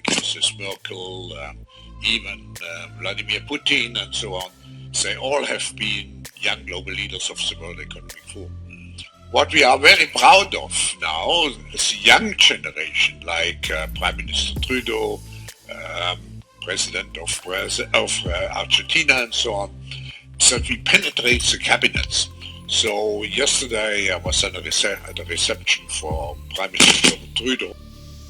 Mrs. Merkel, even Vladimir Putin and so on, they all have been young global leaders of the World Economic Forum. What we are very proud of now is the young generation, like Prime Minister Trudeau, President of Argentina and so on, that we penetrate the cabinets. So yesterday I was at a reception for Prime Minister Trudeau,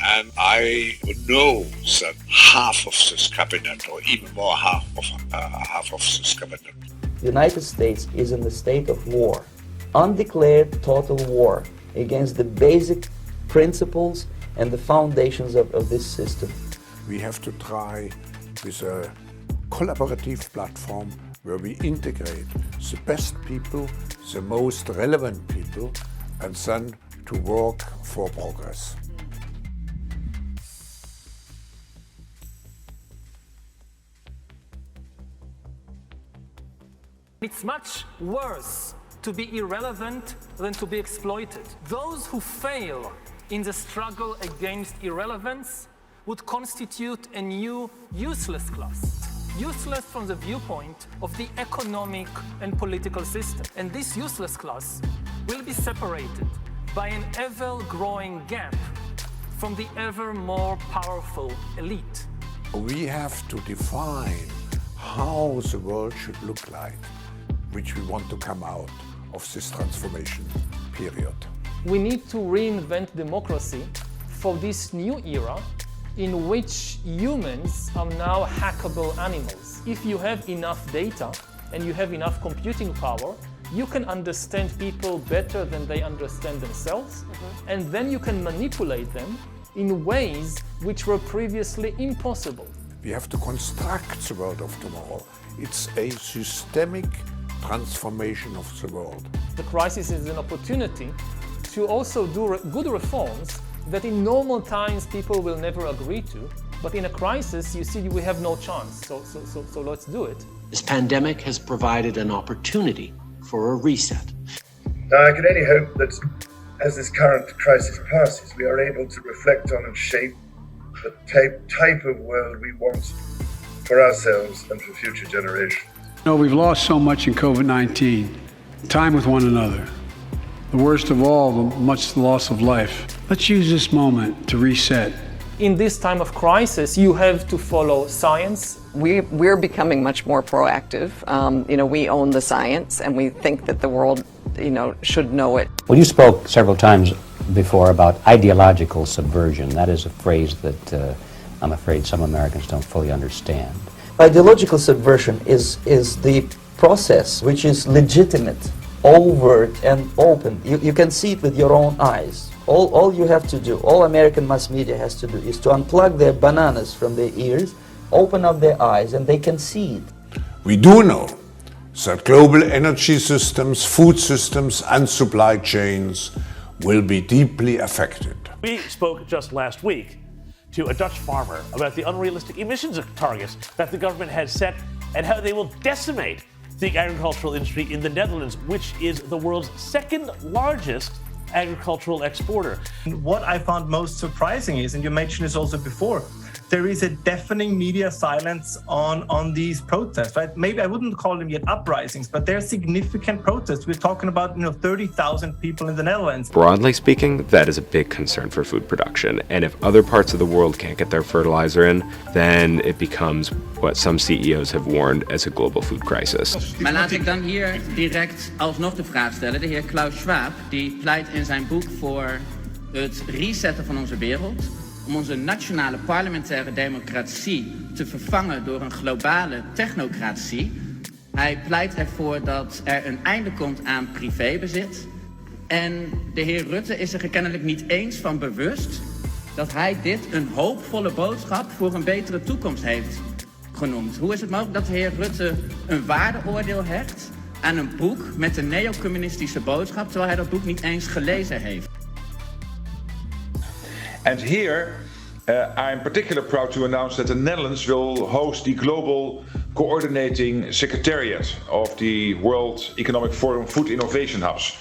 and I know that half of this cabinet, or even more half of this cabinet. The United States is in the state of war, undeclared total war against the basic principles and the foundations of this system. We have to try with a collaborative platform where we integrate the best people, the most relevant people, and then to work for progress. It's much worse to be irrelevant than to be exploited. Those who fail in the struggle against irrelevance would constitute a new useless class. Useless from the viewpoint of the economic and political system. And this useless class will be separated by an ever-growing gap from the ever more powerful elite. We have to define how the world should look like, which we want to come out of this transformation period. We need to reinvent democracy for this new era in which humans are now hackable animals. If you have enough data and you have enough computing power, you can understand people better than they understand themselves, and then you can manipulate them in ways which were previously impossible. We have to construct the world of tomorrow. It's a systemic transformation of the world. The crisis is an opportunity to also do good reforms that in normal times people will never agree to, but in a crisis you see we have no chance, so let's do it. This pandemic has provided an opportunity for a reset. Now I can only hope that as this current crisis passes, we are able to reflect on and shape the type of world we want for ourselves and for future generations. No, we've lost so much in COVID-19, time with one another. The worst of all, much loss of life. Let's use this moment to reset. In this time of crisis, you have to follow science. We're becoming much more proactive. We own the science, and we think that the world, should know it. Well, you spoke several times before about ideological subversion. That is a phrase that I'm afraid some Americans don't fully understand. Ideological subversion is the process which is legitimate, overt and open. You can see it with your own eyes. All you have to do, all American mass media has to do, is to unplug their bananas from their ears, open up their eyes, and they can see it. We do know that global energy systems, food systems, and supply chains will be deeply affected. We spoke just last week to a Dutch farmer about the unrealistic emissions targets that the government has set and how they will decimate the agricultural industry in the Netherlands, which is the world's second largest agricultural exporter. What I found most surprising is, and you mentioned this also before, there is a deafening media silence on these protests, right? Maybe I wouldn't call them yet uprisings, but they're significant protests. We're talking about 30,000 people in the Netherlands. Broadly speaking, that is a big concern for food production. And if other parts of the world can't get their fertilizer in, then it becomes what some CEOs have warned as a global food crisis. Maar laat ik dan hier direct alsnog de vraag stellen. De heer Klaus Schwab die pleit in zijn boek voor het resetten van onze wereld, om onze nationale parlementaire democratie te vervangen door een globale technocratie. Hij pleit ervoor dat er een einde komt aan privébezit. En de heer Rutte is er kennelijk niet eens van bewust dat hij dit een hoopvolle boodschap voor een betere toekomst heeft genoemd. Hoe is het mogelijk dat de heer Rutte een waardeoordeel hecht aan een boek met een neocommunistische boodschap, terwijl hij dat boek niet eens gelezen heeft? And here, I'm particularly proud to announce that the Netherlands will host the Global Coordinating Secretariat of the World Economic Forum Food Innovation Hubs.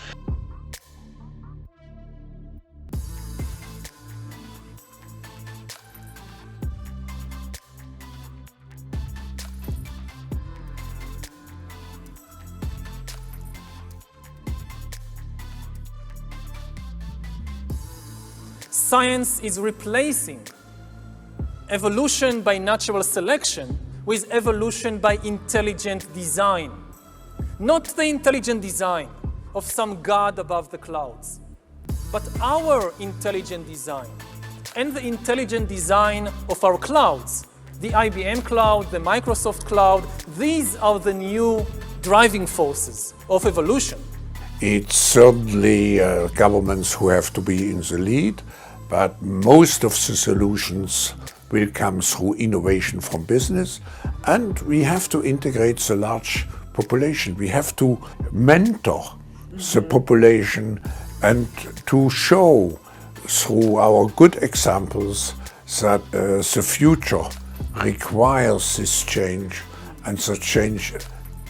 Science is replacing evolution by natural selection with evolution by intelligent design. Not the intelligent design of some god above the clouds, but our intelligent design and the intelligent design of our clouds. The IBM cloud, the Microsoft cloud, these are the new driving forces of evolution. It's certainly governments who have to be in the lead, but most of the solutions will come through innovation from business, and we have to integrate the large population. We have to mentor the population and to show through our good examples that the future requires this change, and the change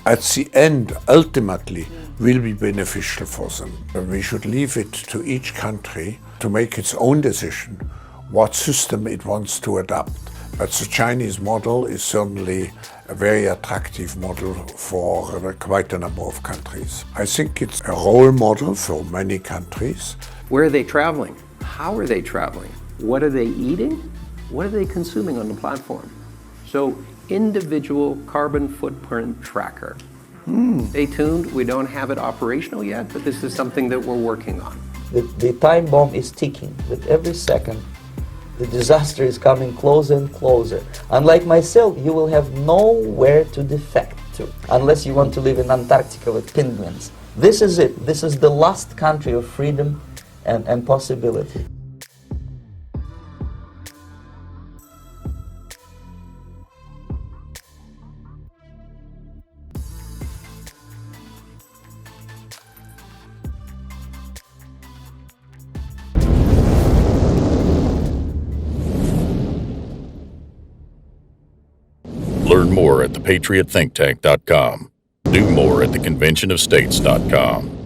at the end ultimately will be beneficial for them. We should leave it to each country to make its own decision what system it wants to adopt. But the Chinese model is certainly a very attractive model for quite a number of countries. I think it's a role model for many countries. Where are they traveling? How are they traveling? What are they eating? What are they consuming on the platform? So, individual carbon footprint tracker. Stay tuned, we don't have it operational yet, but this is something that we're working on. The time bomb is ticking. With every second, the disaster is coming closer and closer. Unlike myself, you will have nowhere to defect to, unless you want to live in Antarctica with penguins. This is it. This is the last country of freedom and possibility. Learn more at thepatriotthinktank.com. Do more at theconventionofstates.com.